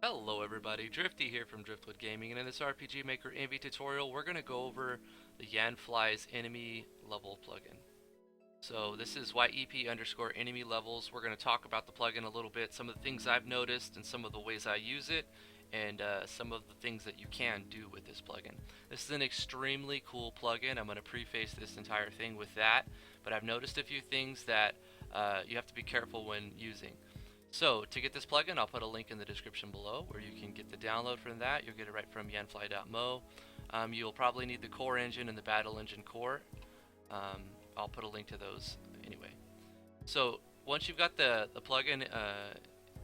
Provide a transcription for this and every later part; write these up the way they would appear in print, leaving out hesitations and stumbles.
Hello everybody, Drifty here from Driftwood Gaming, and in this RPG Maker Envy tutorial we're going to go over the Yanfly's enemy level plugin. So this is YEP underscore enemy levels. We're going to talk about the plugin a little bit, some of the things I've noticed and some of the ways I use it, and some of the things that you can do with this plugin. This is an extremely cool plugin. I'm going to preface this entire thing with that, but I've noticed a few things that you have to be careful when using. So to get this plugin, I'll put a link in the description below where you can get the download from that. You'll get it right from yanfly.mo. You'll probably need the core engine and the battle engine core. I'll put a link to those anyway. So once you've got the plugin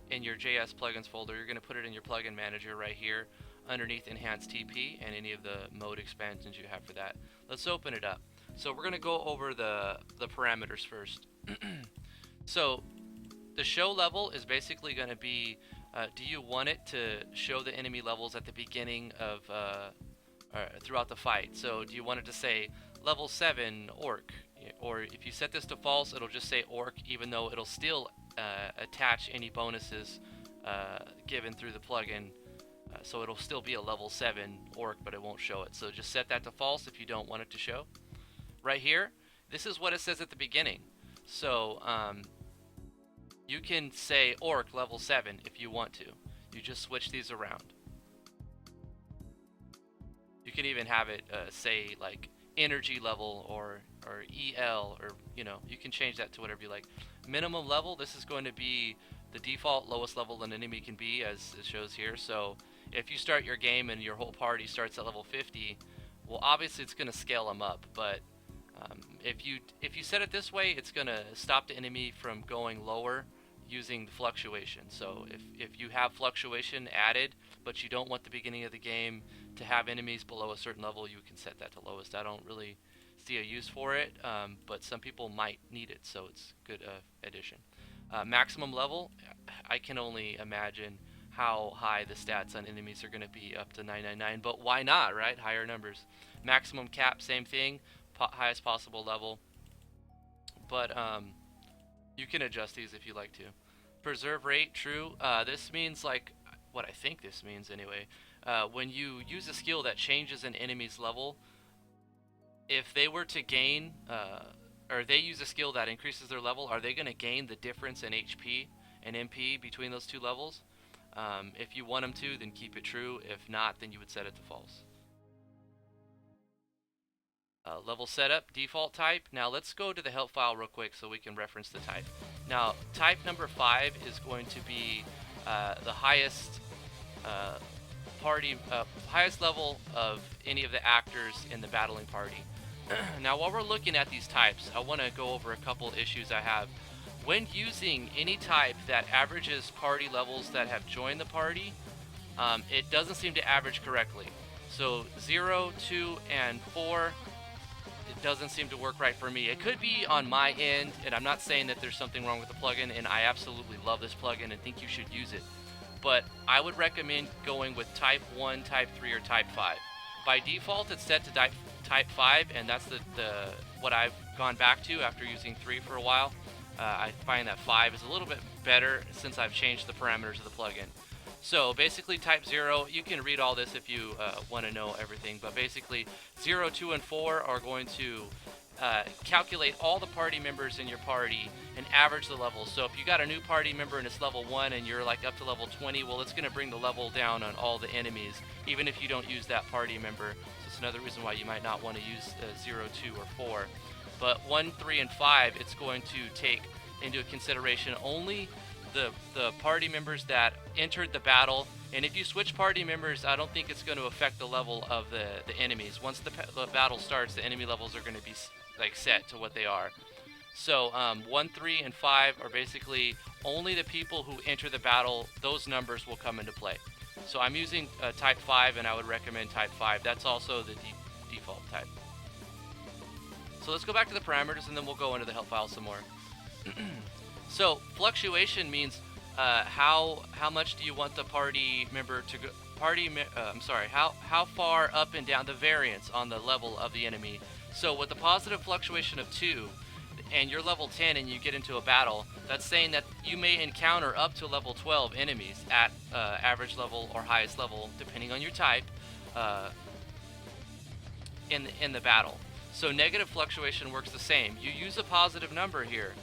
in your JS plugins folder, you're going to put it in your plugin manager right here underneath Enhanced TP and any of the mode expansions you have for that. Let's open it up. So we're going to go over the parameters first. So the show level is basically going to be, do you want it to show the enemy levels at the beginning of, throughout the fight? So do you want it to say level 7 orc? Or if you set this to false, it'll just say orc, even though it'll still attach any bonuses given through the plugin. So it'll still be a level 7 orc, but it won't show it. So just set that to false if you don't want it to show. Right here, this is what it says at the beginning. So, you can say orc level 7 if you want to. You just switch these around. You can even have it say like energy level or EL, or you can change that to whatever you like. Minimum level, this is going to be the default lowest level an enemy can be, as it shows here. So if you start your game and your whole party starts at level 50, well obviously it's going to scale them up, but if you set it this way, it's going to stop the enemy from going lower using the fluctuation. So if you have fluctuation added, but you don't want the beginning of the game to have enemies below a certain level, you can set that to lowest. I don't really see a use for it, but some people might need it, so it's a good addition. Maximum level, I can only imagine how high the stats on enemies are going to be, up to 999, but why not, right? Higher numbers. Maximum cap, same thing, highest possible level, but you can adjust these if you like to. Preserve rate, true. This means, like, what I think this means anyway. When you use a skill that changes an enemy's level, if they were to gain, or they use a skill that increases their level, are they going to gain the difference in HP and MP between those two levels? If you want them to, then keep it true. If not, then you would set it to false. Level setup, default type. Now let's go to the help file real quick so we can reference the type. Now type number 5 is going to be the highest highest level of any of the actors in the battling party. Now while we're looking at these types, I want to go over a couple issues I have. When using any type that averages party levels that have joined the party, it doesn't seem to average correctly. So 0, 2, and 4, it doesn't seem to work right for me. It could be on my end, and I'm not saying that there's something wrong with the plugin, and I absolutely love this plugin and think you should use it. But I would recommend going with type 1, type 3, or type 5. By default, it's set to type 5, and that's the what I've gone back to after using 3 for a while. I find that 5 is a little bit better since I've changed the parameters of the plugin. So basically type 0, you can read all this if you want to know everything, but basically 0, 2, and 4 are going to calculate all the party members in your party and average the levels. So if you got a new party member and it's level 1 and you're like up to level 20, well it's going to bring the level down on all the enemies, even if you don't use that party member. So it's another reason why you might not want to use 0, 2, or 4. But 1, 3, and 5, it's going to take into consideration only the party members that entered the battle, and if you switch party members, I don't think it's going to affect the level of the enemies. Once the battle starts, the enemy levels are going to be like set to what they are. So 1, 3, and 5 are basically only the people who enter the battle. Those numbers will come into play. So I'm using type 5, and I would recommend type 5. That's also the default type. So let's go back to the parameters, and then we'll go into the help file some more. So fluctuation means how much do you want the party member to go? How far up and down, the variance on the level of the enemy. So with the positive fluctuation of 2, and you're level 10 and you get into a battle, that's saying that you may encounter up to level 12 enemies at average level or highest level, depending on your type, uh, in the battle. So negative fluctuation works the same. You use a positive number here,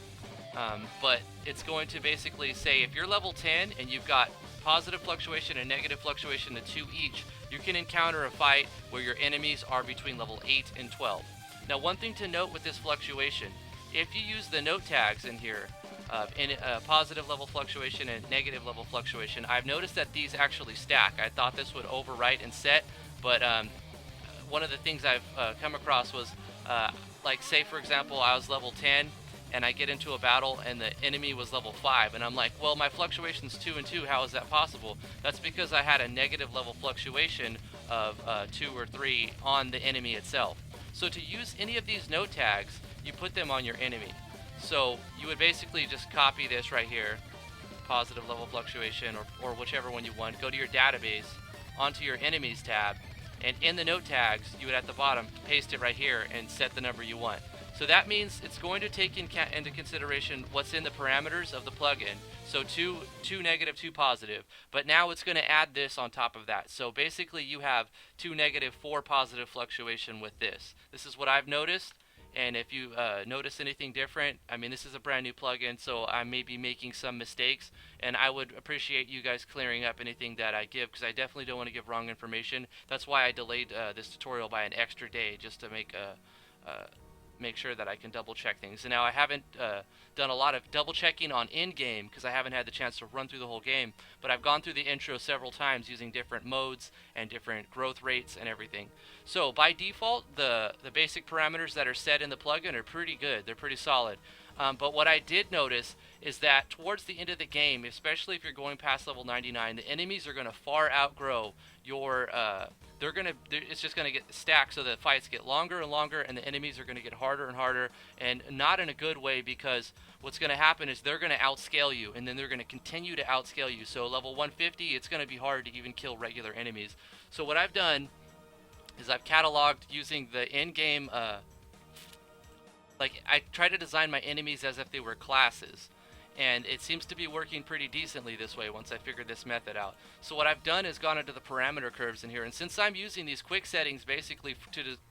but it's going to basically say if you're level 10 and you've got positive fluctuation and negative fluctuation to 2 each, you can encounter a fight where your enemies are between level 8 and 12. Now, one thing to note with this fluctuation, if you use the note tags in here, in positive level fluctuation and negative level fluctuation, I've noticed that these actually stack. I thought this would overwrite and set, but one of the things I've come across was, like, say for example, I was level 10 and I get into a battle and the enemy was level 5, and I'm like, well, my fluctuation's 2 and 2, how is that possible? That's because I had a negative level fluctuation of 2 or 3 on the enemy itself. So to use any of these note tags, you put them on your enemy. So you would basically just copy this right here, positive level fluctuation, or whichever one you want, go to your database, onto your enemies tab, and in the note tags, you would at the bottom paste it right here and set the number you want. So that means it's going to take into consideration what's in the parameters of the plugin. So two negative, 2 positive. But now it's going to add this on top of that. So basically you have 2 negative, 4 positive fluctuation with this. This is what I've noticed. And if you notice anything different, I mean, this is a brand new plugin, so I may be making some mistakes, and I would appreciate you guys clearing up anything that I give, because I definitely don't want to give wrong information. That's why I delayed this tutorial by an extra day, just to make sure that I can double check things. And now I haven't done a lot of double checking on in-game because I haven't had the chance to run through the whole game, but I've gone through the intro several times using different modes and different growth rates and everything. So by default, the basic parameters that are set in the plugin are pretty good. They're pretty solid. But what I did notice is that towards the end of the game, especially if you're going past level 99, the enemies are going to far outgrow your it's just going to get stacked, so the fights get longer and longer, and the enemies are going to get harder and harder, and not in a good way, because what's going to happen is they're going to outscale you, and then they're going to continue to outscale you. So level 150, it's going to be hard to even kill regular enemies. So what I've done is I've cataloged using the in-game, like, I try to design my enemies as if they were classes, and it seems to be working pretty decently this way once I figured this method out. So what I've done is gone into the parameter curves in here, and since I'm using these quick settings basically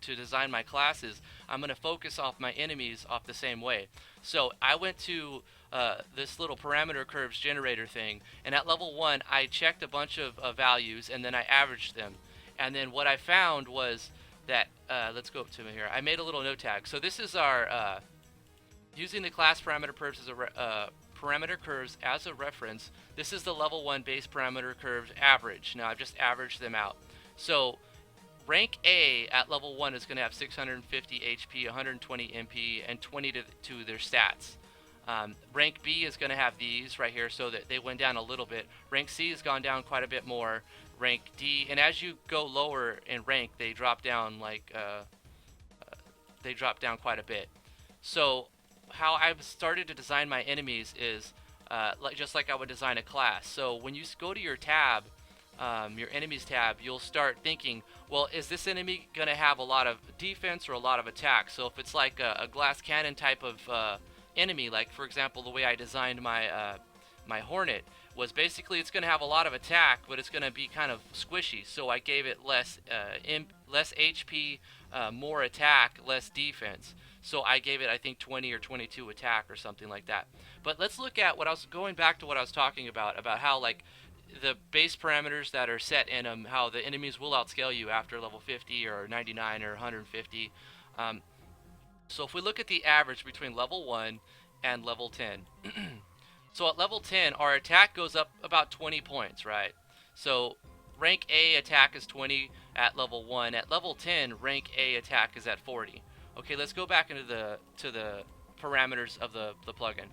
to design my classes, I'm going to focus off my enemies off the same way. So I went to this little parameter curves generator thing, and at level 1 I checked a bunch of values, and then I averaged them. And then what I found was that, let's go up to here, I made a little note tag. So this is our, using the class parameter curves as a reference, this is the level 1 base parameter curves average. Now I've just averaged them out. So rank A at level 1 is going to have 650 HP, 120 MP, and 20 to their stats. Rank B is going to have these right here, so that they went down a little bit. Rank C has gone down quite a bit more. Rank D, and as you go lower in rank, they drop down quite a bit. So how I've started to design my enemies is just like I would design a class. So when you go to your tab, your enemies tab, you'll start thinking, well, is this enemy going to have a lot of defense or a lot of attack? So if it's like a glass cannon type of enemy, like for example the way I designed my my Hornet, was basically it's going to have a lot of attack, but it's going to be kind of squishy. So I gave it less HP, more attack, less defense. So I gave it, I think, 20 or 22 attack or something like that. But let's look at what I was going back to what I was talking about how, like, the base parameters that are set in them, how the enemies will outscale you after level 50 or 99 or 150. So if we look at the average between level 1 and level 10. So at level 10, our attack goes up about 20 points, right? So rank A attack is 20 at level 1. At level 10, rank A attack is at 40. Okay, let's go back into the parameters of the plugin.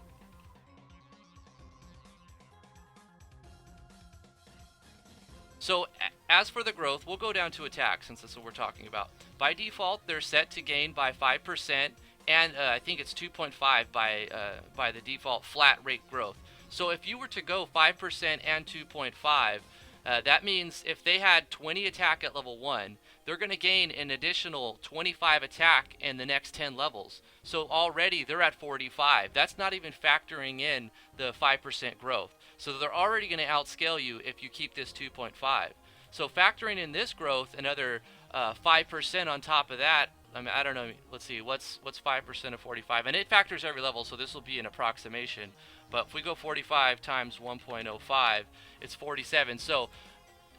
So as for the growth, we'll go down to attack, since that's what we're talking about. By default, they're set to gain by 5%, and I think it's 2.5 by the default flat rate growth. So if you were to go 5% and 2.5, That means if they had 20 attack at level 1, they're going to gain an additional 25 attack in the next 10 levels. So already they're at 45. That's not even factoring in the 5% growth. So they're already going to outscale you if you keep this 2.5. So factoring in this growth, another 5% on top of that. I mean, I don't know. Let's see. What's 5% of 45? And it factors every level, so this will be an approximation. But if we go 45 times 1.05, it's 47. So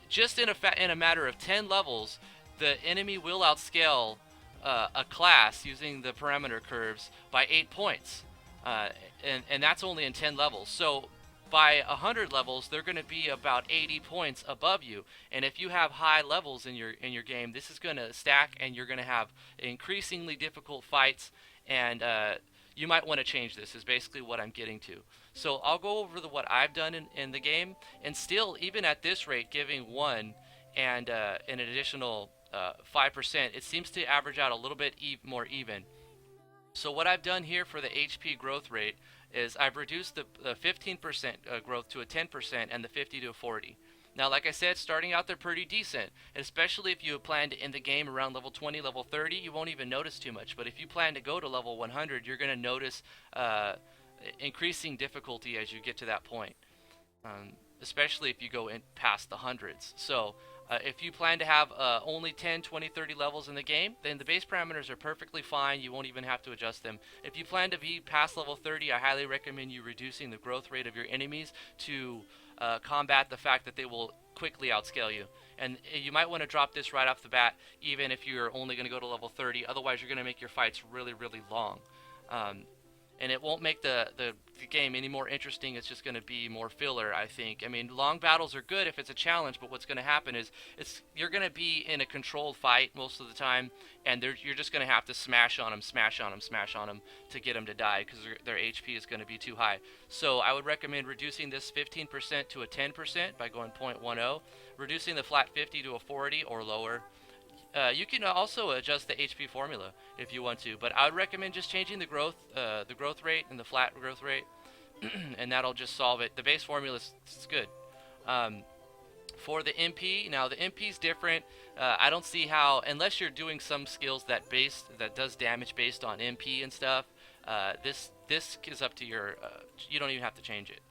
just in a matter of 10 levels, the enemy will outscale a class using the parameter curves by 8 points. And that's only in 10 levels. So by 100 levels, they're going to be about 80 points above you. And if you have high levels in your game, this is going to stack, and you're going to have increasingly difficult fights. And you might want to change this. Is basically what I'm getting to. So I'll go over what I've done in the game, and still, even at this rate, giving 1 and an additional 5%, it seems to average out a little bit more even. So what I've done here for the HP growth rate is I've reduced the 15% growth to a 10% and the 50 to a 40. Now, like I said, starting out they're pretty decent, especially if you plan to end the game around level 20, level 30, you won't even notice too much. But if you plan to go to level 100, you're going to notice increasing difficulty as you get to that point, especially if you go in past the hundreds. So if you plan to have only 10, 20, 30 levels in the game, then the base parameters are perfectly fine. You won't even have to adjust them. If you plan to be past level 30, I highly recommend you reducing the growth rate of your enemies to combat the fact that they will quickly outscale you. And you might want to drop this right off the bat, even if you're only going to go to level 30. Otherwise, you're going to make your fights really, really long. And it won't make the game any more interesting. It's just going to be more filler, I think. I mean, long battles are good if it's a challenge, but what's going to happen is you're going to be in a controlled fight most of the time, and you're just going to have to smash on them to get them to die, because their HP is going to be too high. So I would recommend reducing this 15% to a 10% by going 0.10, reducing the flat 50 to a 40 or lower. You can also adjust the HP formula if you want to, but I would recommend just changing the growth rate and the flat growth rate, and that'll just solve it. The base formula is good. For the MP, now the MP is different. I don't see how, unless you're doing some skills that does damage based on MP and stuff. This is up to your. You don't even have to change it.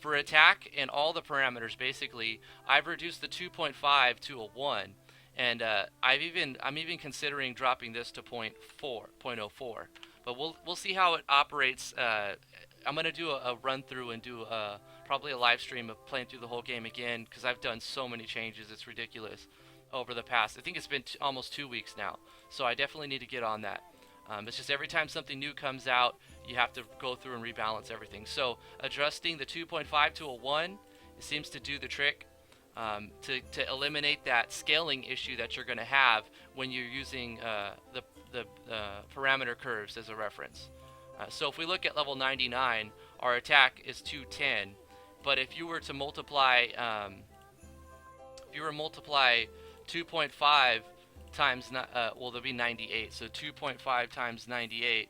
For attack and all the parameters, basically, I've reduced the 2.5 to a 1. And I'm even considering dropping this to 0.04. But we'll see how it operates. I'm gonna do a run through and do probably a live stream of playing through the whole game again, because I've done so many changes. It's ridiculous over the past. I think it's been almost 2 weeks now. So I definitely need to get on that. It's just every time something new comes out, you have to go through and rebalance everything. So adjusting the 2.5 to a 1, it seems to do the trick. To eliminate that scaling issue that you're going to have when you're using the parameter curves as a reference. So if we look at level 99, our attack is 210, but if you were to multiply 2.5 times, well, there'll be 98, so 2.5 times 98,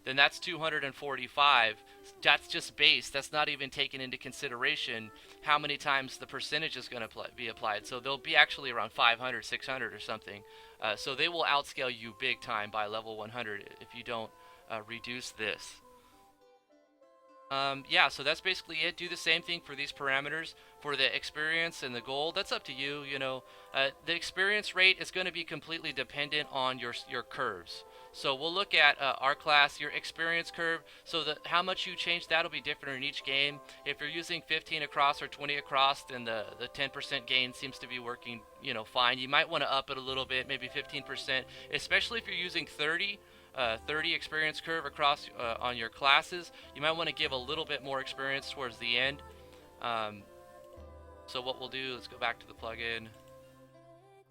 then that's 245. That's just base. That's not even taking into consideration how many times the percentage is going to be applied. So they'll be actually around 500, 600 or something. So they will outscale you big time by level 100 if you don't reduce this. Yeah, so that's basically it. Do the same thing for these parameters. For the experience and the gold, that's up to you. You know, the experience rate is going to be completely dependent on your curves. So we'll look at our class, your experience curve. So how much you change, that'll be different in each game. If you're using 15 across or 20 across, then the 10% gain seems to be working, fine. You might want to up it a little bit, maybe 15%, especially if you're using 30 experience curve across on your classes. You might want to give a little bit more experience towards the end. So what we'll do, let's go back to the plugin.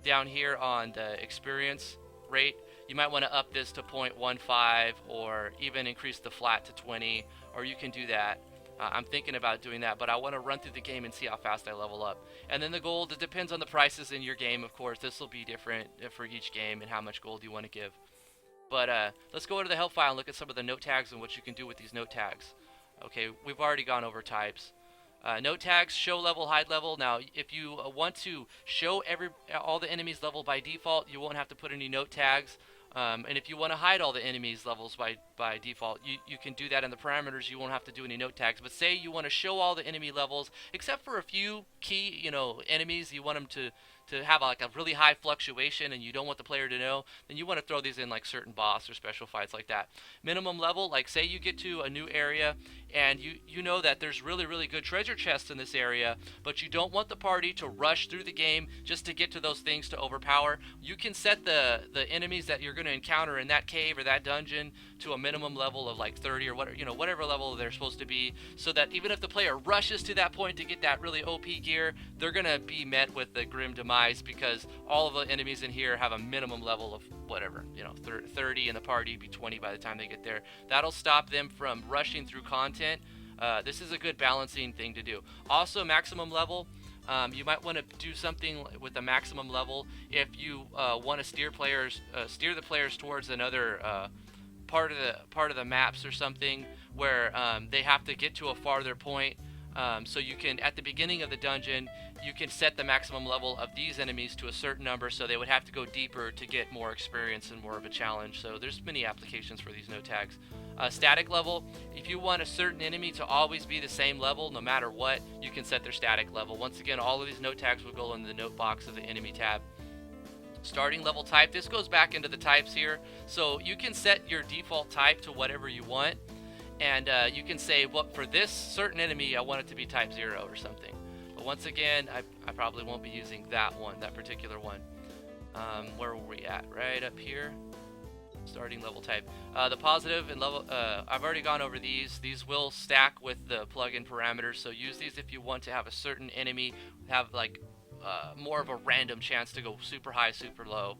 Down here on the experience rate, you might want to up this to 0.15 or even increase the flat to 20, or you can do that. I'm thinking about doing that, but I want to run through the game and see how fast I level up. And then the gold, it depends on the prices in your game, of course. This will be different for each game and how much gold you want to give. But let's go to the help file and look at some of the note tags and what you can do with these note tags. Okay, we've already gone over types. Note tags show level, hide level. Now, if you want to show all the enemies level by default, you won't have to put any note tags. And if you want to hide all the enemies levels by default, you can do that in the parameters. You won't have to do any note tags. But say you want to show all the enemy levels, except for a few key, enemies, you want them to have like a really high fluctuation, and you don't want the player to know, then you want to throw these in like certain boss or special fights like that. Minimum level, like say you get to a new area and you know that there's really good treasure chests in this area, but you don't want the party to rush through the game just to get to those things to overpower. You can set the enemies that you're going to encounter in that cave or that dungeon to a minimum level of like 30 or whatever level they're supposed to be, so that even if the player rushes to that point to get that really OP gear, they're going to be met with the grim demise, because all of the enemies in here have a minimum level of whatever, 30 in the party, be 20 by the time they get there. That'll stop them from rushing through content. This is a good balancing thing to do. Also, maximum level. You might want to do something with the maximum level if you want to steer the players towards another part of the maps or something where they have to get to a farther point. So you can, at the beginning of the dungeon, you can set the maximum level of these enemies to a certain number, so they would have to go deeper to get more experience and more of a challenge. So there's many applications for these note tags. Static level, if you want a certain enemy to always be the same level no matter what, you can set their static level. Once again, all of these note tags will go in the note box of the enemy tab. Starting level type, this goes back into the types here, so you can set your default type to whatever you want, and you can say, well, for this certain enemy I want it to be type 0 or something. But once again, I probably won't be using that particular one. Where were we at? Right up here. Starting level type. The positive and level, I've already gone over these. These will stack with the plugin parameters, so use these if you want to have a certain enemy have like more of a random chance to go super high, super low.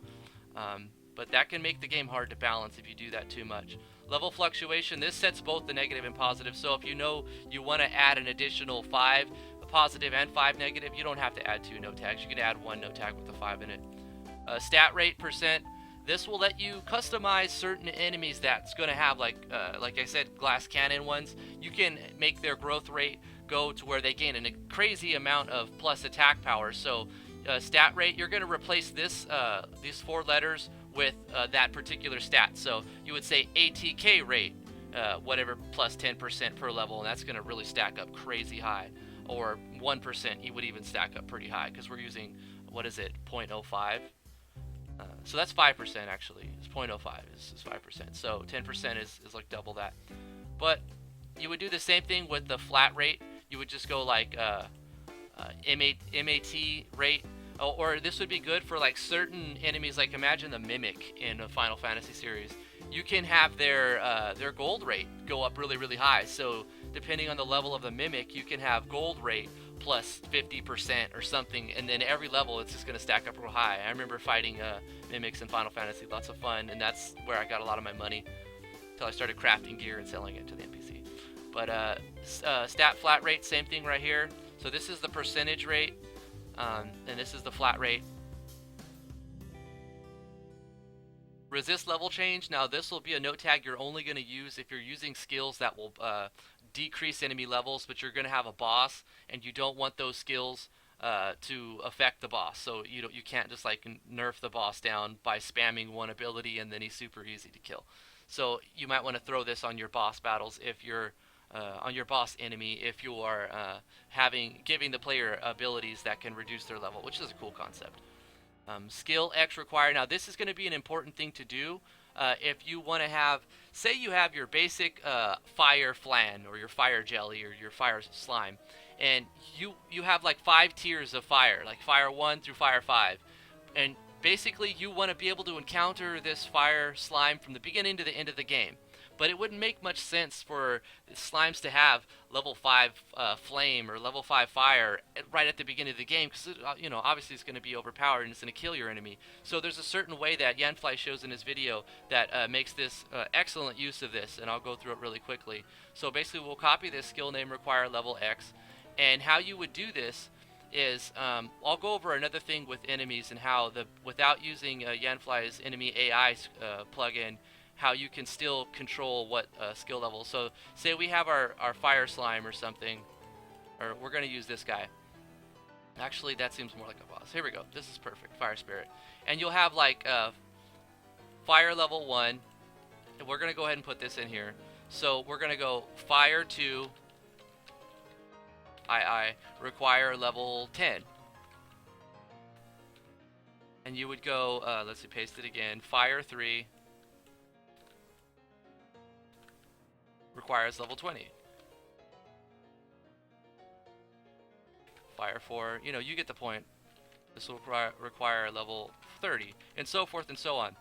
But that can make the game hard to balance if you do that too much. Level fluctuation, this sets both the negative and positive, so if you know you want to add an additional 5 positive and 5 negative, you don't have to add 2 note tags. You can add 1 note tag with a 5 in it. Stat rate percent, this will let you customize certain enemies that's going to have, like I said, glass cannon ones. You can make their growth rate go to where they gain a crazy amount of plus attack power. So stat rate, you're going to replace these 4 letters with that particular stat. So you would say ATK rate, whatever, plus 10% per level, and that's going to really stack up crazy high. Or 1%, you would even stack up pretty high, because we're using, what is it, 0.05? So that's 5% actually. It's 0.05 is 5%. So 10% is like double that. But you would do the same thing with the flat rate. You would just go like MAT rate. Or this would be good for like certain enemies, like imagine the Mimic in a Final Fantasy series. You can have their gold rate go up really high. So depending on the level of the Mimic, you can have gold rate plus 50% or something, and then every level it's just going to stack up real high. I remember fighting Mimics in Final Fantasy, lots of fun, and that's where I got a lot of my money until I started crafting gear and selling it to the NPC. But stat flat rate, same thing right here. So this is the percentage rate, and this is the flat rate. Resist level change. Now this will be a note tag you're only going to use if you're using skills that will decrease enemy levels, but you're going to have a boss and you don't want those skills to affect the boss. So you can't just like nerf the boss down by spamming one ability and then he's super easy to kill. So you might want to throw this on your boss battles if you're on your boss enemy, if you are giving the player abilities that can reduce their level, which is a cool concept. Skill X required. Now this is going to be an important thing to do if you want to have, say you have your basic fire flan or your fire jelly or your fire slime, and you have like 5 tiers of fire, like fire 1 through fire 5, and basically you want to be able to encounter this fire slime from the beginning to the end of the game. But it wouldn't make much sense for slimes to have level 5 flame or level 5 fire right at the beginning of the game, because obviously it's going to be overpowered and it's going to kill your enemy. So there's a certain way that Yanfly shows in his video that makes this excellent use of this, and I'll go through it really quickly. So basically we'll copy this skill name require level X, and how you would do this is I'll go over another thing with enemies and how without using Yanfly's enemy AI plugin, how you can still control what skill level. So say we have our fire slime or something, or we're going to use this guy. Actually, that seems more like a boss. Here we go. This is perfect. Fire Spirit. And you'll have like fire level 1. And we're going to go ahead and put this in here. So we're going to go fire 2. I require level 10. And you would go, let's see, paste it again. Fire 3 requires level 20. Fire 4, you know, you get the point. This will require level 30, and so forth and so on.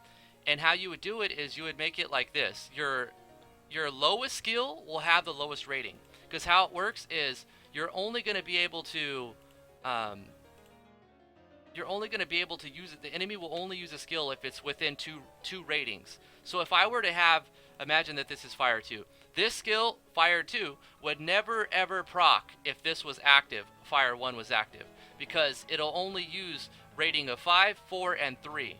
And how you would do it is you would make it like this. Your lowest skill will have the lowest rating. Because how it works is you're only going to be able to use it. The enemy will only use a skill if it's within two ratings. So if I were to have, imagine that this is Fire 2. This skill, Fire 2, would never ever proc if this was active, Fire 1 was active. Because it'll only use rating of 5, 4, and 3.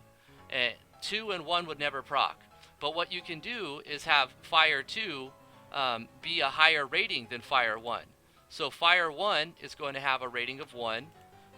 2 and 1 would never proc. But what you can do is have Fire 2 be a higher rating than Fire 1. So Fire 1 is going to have a rating of 1.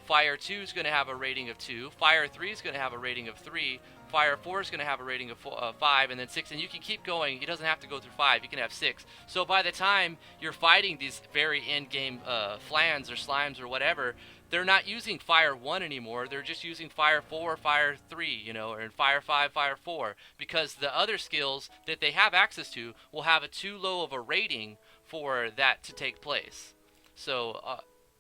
Fire 2 is going to have a rating of 2. Fire 3 is going to have a rating of 3. Fire 4 is going to have a rating of 5, and then 6. And you can keep going. He doesn't have to go through 5. You can have 6. So by the time you're fighting these very end-game flans or slimes or whatever, they're not using Fire 1 anymore. They're just using Fire 4, Fire 3, you know, or Fire 5, Fire 4. Because the other skills that they have access to will have a too low of a rating for that to take place. So,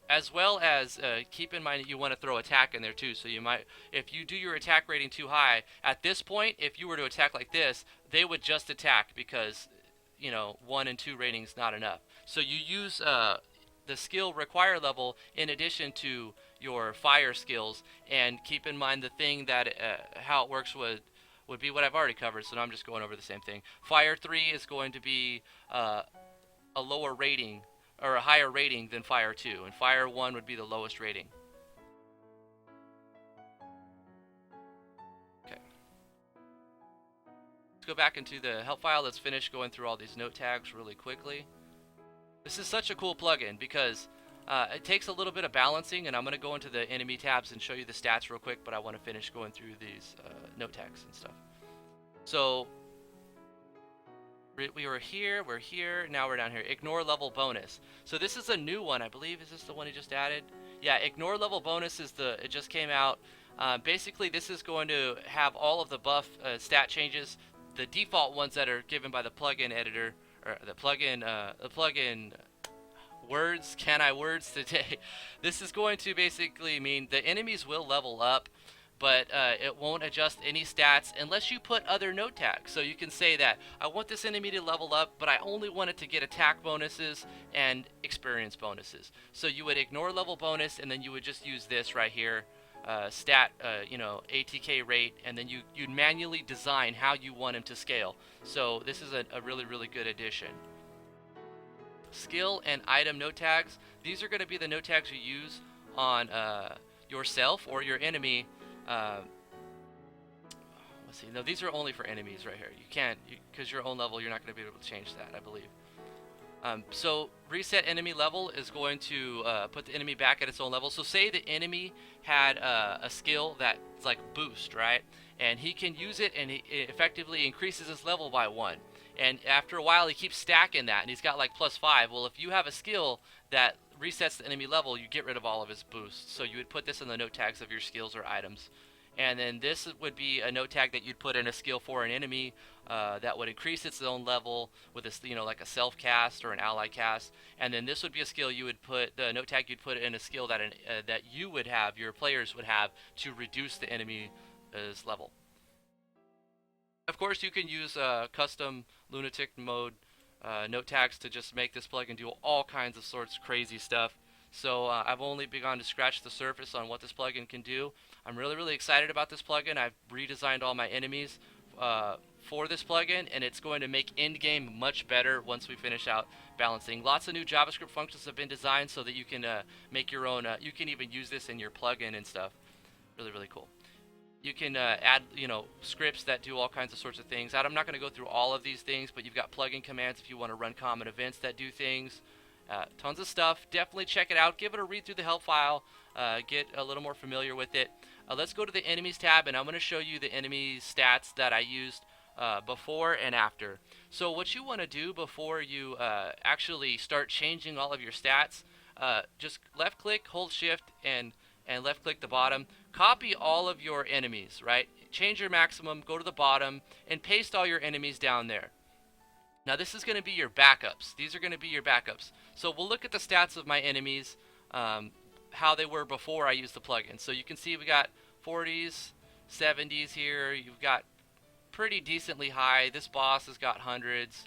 as well as keep in mind that you want to throw attack in there too. So you might, if you do your attack rating too high, at this point, if you were to attack like this, they would just attack because, you know, 1 and 2 ratings not enough. So you use the skill require level in addition to your fire skills, and keep in mind the thing that how it works would be what I've already covered. So now I'm just going over the same thing. Fire 3 is going to be a lower rating, or a higher rating than Fire 2, and Fire 1 would be the lowest rating. Okay. Let's go back into the help file. Let's finish going through all these note tags really quickly. This is such a cool plugin because it takes a little bit of balancing, and I'm going to go into the enemy tabs and show you the stats real quick, but I want to finish going through these note tags and stuff. So we were here, we're here, now we're down here. Ignore level bonus. So this is a new one, I believe. Is this the one he just added? Yeah, ignore level bonus is it just came out. Basically, this is going to have all of the buff stat changes, the default ones that are given by the plugin editor, or the plugin words. Can I words today? This is going to basically mean the enemies will level up, but it won't adjust any stats unless you put other note tags. So you can say that I want this enemy to level up, but I only want it to get attack bonuses and experience bonuses. So you would ignore level bonus, and then you would just use this right here, stat, you know, ATK rate, and then you'd manually design how you want him to scale. So this is a really, really good addition. Skill and item note tags. These are going to be the note tags you use on yourself or your enemy. Let's see. No, these are only for enemies right here. You can't, because your own level, you're not going to be able to change that, I believe. So reset enemy level is going to put the enemy back at its own level. So say the enemy had a skill that's like boost, right? And he can use it, and it effectively increases his level by 1. And after a while, he keeps stacking that, and he's got like +5. Well, if you have a skill that resets the enemy level, you get rid of all of his boosts. So you would put this in the note tags of your skills or items. And then this would be a note tag that you'd put in a skill for an enemy that would increase its own level with a, you know, like a self cast or an ally cast. And then this would be a skill you would put, the note tag you'd put in a skill that that you would have, your players would have, to reduce the enemy's level. Of course, you can use custom lunatic mode note tags to just make this plugin do all kinds of sorts of crazy stuff. So I've only begun to scratch the surface on what this plugin can do. I'm really, really excited about this plugin. I've redesigned all my enemies for this plugin, and it's going to make endgame much better once we finish out balancing. Lots of new JavaScript functions have been designed so that you can make your own, you can even use this in your plugin and stuff. Really, really cool. You can add, you know, scripts that do all kinds of sorts of things. I'm not going to go through all of these things, but you've got plugin commands if you want to run common events that do things. Tons of stuff. Definitely check it out. Give it a read through the help file. Get a little more familiar with it. Let's go to the enemies tab, and I'm going to show you the enemy stats that I used before and after. So what you want to do before you actually start changing all of your stats, just left click, hold shift, and left click the bottom. Copy all of your enemies, right? Change your maximum, go to the bottom, and paste all your enemies down there. Now this is going to be your backups. These are going to be your backups. So we'll look at the stats of my enemies, how they were before I used the plugin. So you can see we got 40s, 70s here. You've got pretty decently high. This boss has got hundreds.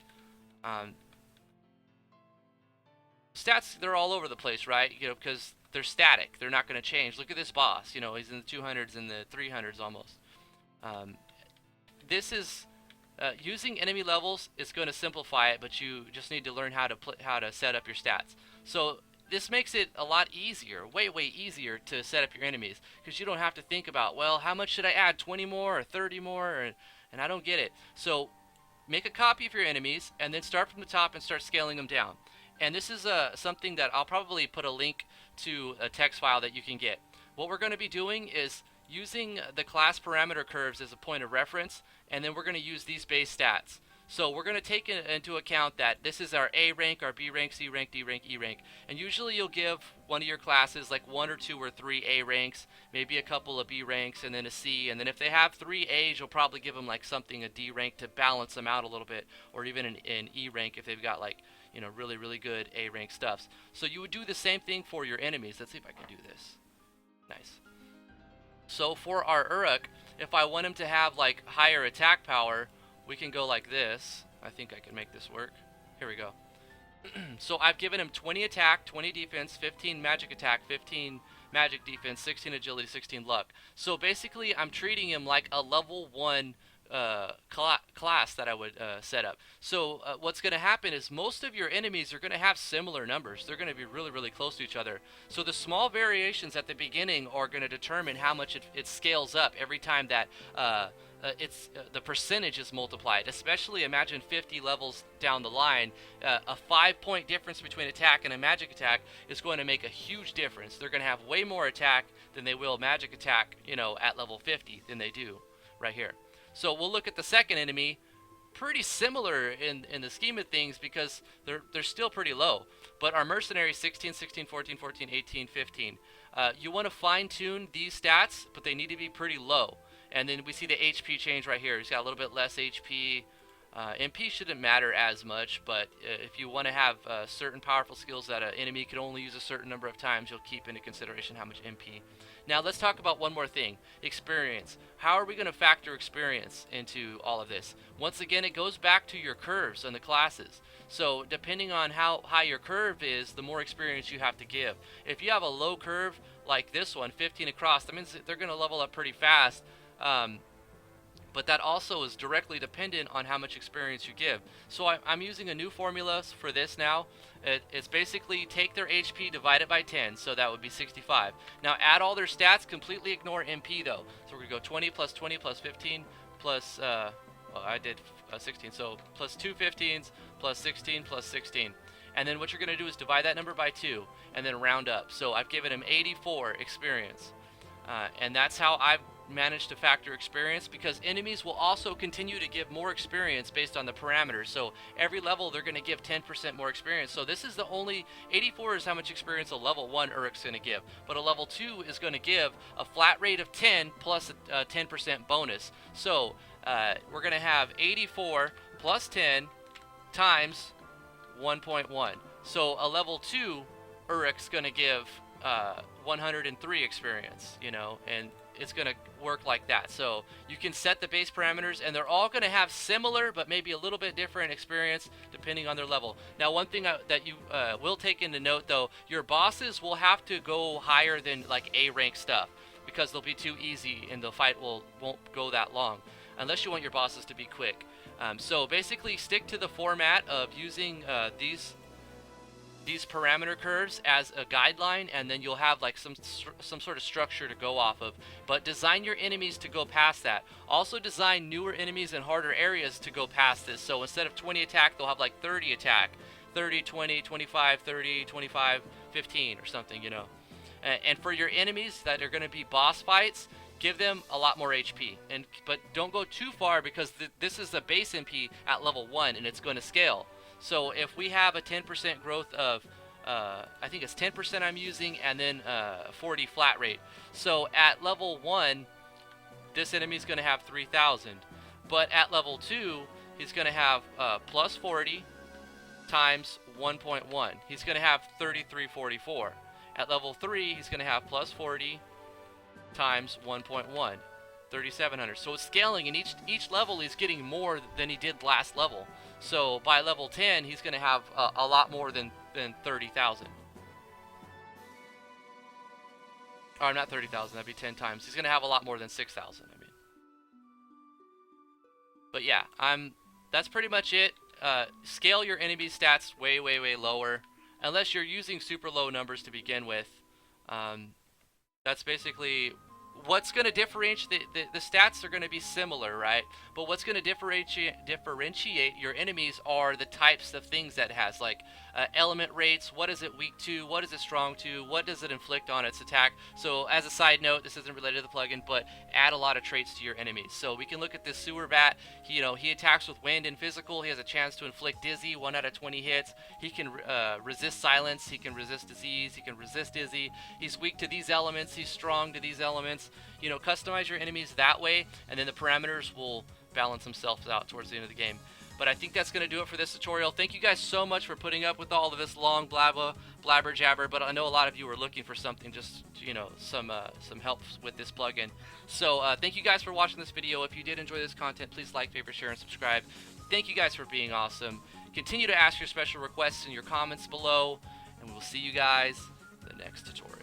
Stats, they're all over the place, right? You know, because they're static. They're not going to change. Look at this boss. You know, he's in the 200s and the 300s almost. This is using enemy levels is going to simplify it, but you just need to learn how to set up your stats. So this makes it a lot easier, way easier to set up your enemies, because you don't have to think about, well, how much should I add, 20 more or 30 more, and I don't get it. So make a copy of your enemies and then start from the top and start scaling them down. And this is something that I'll probably put a link to a text file that you can get. What we're going to be doing is using the class parameter curves as a point of reference, and then we're going to use these base stats. So we're going to take into account that this is our A rank, our B rank, C rank, D rank, E rank. And usually you'll give one of your classes like 1 or 2 or 3 A ranks, maybe a couple of B ranks, and then a C. And then if they have 3 A's, you'll probably give them like something, a D rank, to balance them out a little bit, or even an E rank if they've got like, you know, really good A rank stuffs. So you would do the same thing for your enemies. Let's see if I can do this. Nice. So for our Uruk, if I want him to have like higher attack power, we can go like this. I think I can make this work. Here we go. So I've given him 20 attack, 20 defense, 15 magic attack, 15 magic defense, 16 agility, 16 luck. So basically I'm treating him like a level 1 class that I would set up. So what's going to happen is most of your enemies are going to have similar numbers. They're going to be really close to each other. So the small variations at the beginning are going to determine how much it scales up every time that the percentage is multiplied. Especially imagine 50 levels down the line, a 5-point difference between attack and a magic attack is going to make a huge difference. They're going to have way more attack than they will magic attack, you know, at level 50 than they do right here. So we'll look at the second enemy, pretty similar in the scheme of things because they're still pretty low. But our mercenaries 16, 16, 14, 14, 18, 15. You want to fine tune these stats, but they need to be pretty low. And then we see the HP change right here. He's got a little bit less HP. MP shouldn't matter as much, but if you want to have certain powerful skills that an enemy can only use a certain number of times, you'll keep into consideration how much MP. Now let's talk about one more thing, experience. How are we going to factor experience into all of this? Once again, it goes back to your curves and the classes. So depending on how high your curve is, the more experience you have to give. If you have a low curve like this one, 15 across, that means they're going to level up pretty fast. But that also is directly dependent on how much experience you give. So I'm using a new formula for this now. It's basically take their HP, divide it by 10, so that would be 65. Now add all their stats, completely ignore MP though. So we're going to go 20 plus 20 plus 15 plus, well I did 16, so plus 2 15s plus 16 plus 16. And then what you're going to do is divide that number by 2 and then round up. So I've given him 84 experience. And that's how I've managed to factor experience, because enemies will also continue to give more experience based on the parameters. So every level they're going to give 10% more experience. So this is the only 84 is how much experience a level 1 Uruk's going to give, but a level 2 is going to give a flat rate of 10 plus a 10% bonus. So we're going to have 84 plus 10 times 1.1. So a level 2 Uruk's going to give 103 experience, you know, and it's going to work like that. So you can set the base parameters, and they're all going to have similar but maybe a little bit different experience depending on their level. Now one thing that you will take into note though, your bosses will have to go higher than like A rank stuff, because they'll be too easy and the fight won't go that long unless you want your bosses to be quick. So basically stick to the format of using these parameter curves as a guideline, and then you'll have like some sort of structure to go off of. But design your enemies to go past that. Also design newer enemies in harder areas to go past this. So instead of 20 attack, they'll have like 30 attack, 30, 20, 25, 30, 25, 15 or something, you know. And for your enemies that are going to be boss fights, give them a lot more HP. But don't go too far, because this is the base MP at level 1 and it's going to scale. So if we have a 10% growth of, I think it's 10% I'm using, and then 40 flat rate. So at level 1, this enemy is going to have 3,000. But at level 2, he's going to have plus 40 times 1.1. He's going to have 3344. At level 3, he's going to have plus 40 times 1.1, 3,700. So it's scaling, and each level he's getting more than he did last level. So by level 10, he's going to have a lot more than 30,000. Or not 30,000, that'd be 10 times. He's going to have a lot more than 6,000, I mean. But yeah, that's pretty much it. Scale your enemy stats way, way, way lower. Unless you're using super low numbers to begin with. That's basically what's going to differentiate. The stats are going to be similar, right? But what's going to differentiate your enemies are the types of things that it has, like element rates. What is it weak to? What is it strong to? What does it inflict on its attack? So as a side note, this isn't related to the plugin, but add a lot of traits to your enemies. So we can look at this sewer bat. He attacks with wind and physical. He has a chance to inflict dizzy 1 out of 20 hits. He can resist silence. He can resist disease. He can resist dizzy. He's weak to these elements. He's strong to these elements. You know, customize your enemies that way, and then the parameters will balance themselves out towards the end of the game. But I think that's going to do it for this tutorial. Thank you guys so much for putting up with all of this long blabber jabber, but I know a lot of you were looking for something, just, you know, some help with this plugin. So thank you guys for watching this video. If you did enjoy this content, please like, favorite, share, and subscribe. Thank you guys for being awesome. Continue to ask your special requests in your comments below, and we will see you guys in the next tutorial.